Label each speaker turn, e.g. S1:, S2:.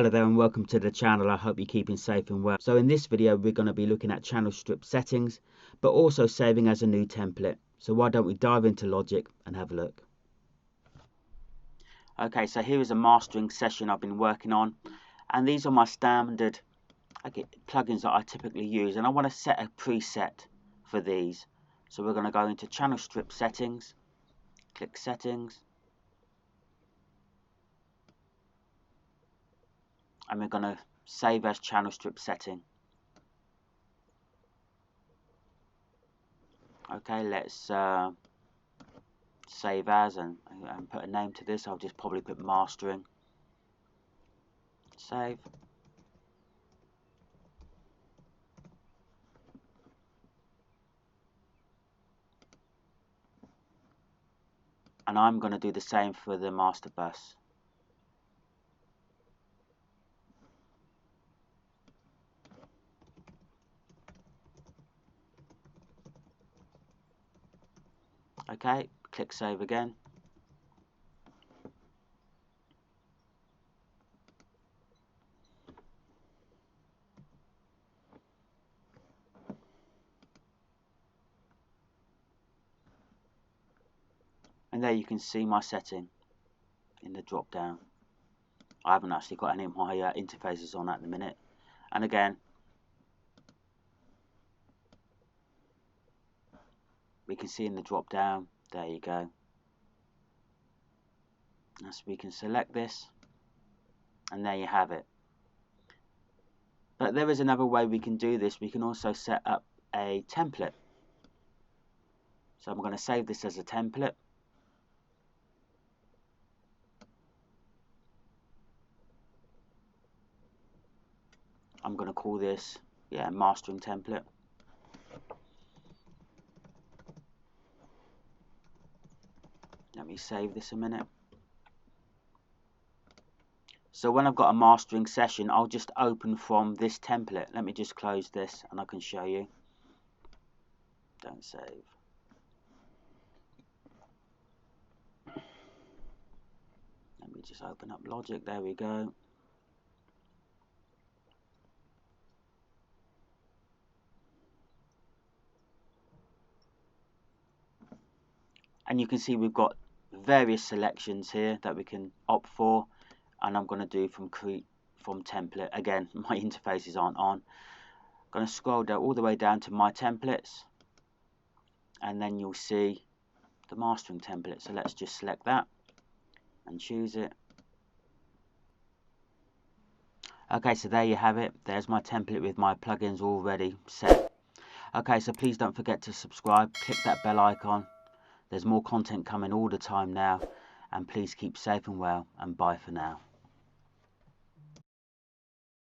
S1: Hello there and welcome to the channel. I hope you're keeping safe and well. So in this video we're going to be looking at channel strip settings, but also saving as a new template. So why don't we dive into Logic and have a look. Okay, so here is a mastering session I've been working on, and these are my standard plugins that I typically use, and I want to set a preset for these. So we're going to go into channel strip settings, click settings, and we're going to save as channel strip setting. Okay, let's save as and put a name to this. I'll just probably put mastering. Save. And I'm going to do the same for the master bus. Okay, click save again. And there you can see my setting in the drop down. I haven't actually got any of my interfaces on at the minute. And again, we can see in the drop down, there you go. So we can select this, and there you have it. But there is another way we can do this. We can also set up a template. So I'm going to save this as a template. I'm going to call this, mastering template. Let me save this a minute. So when I've got a mastering session, I'll just open from this template. Let me just close this and I can show you. Don't save. Let me just open up Logic. There we go. And you can see we've got various selections here that we can opt for, and I'm going to do from template. Again, my interfaces aren't on. I'm going to scroll down all the way down to my templates, and then you'll see the mastering template. So let's just select that and choose it. Okay, so there you have it. There's my template with my plugins already set. Okay, so please don't forget to subscribe, click that bell icon. There's more content coming all the time now, and please keep safe and well, and bye for now.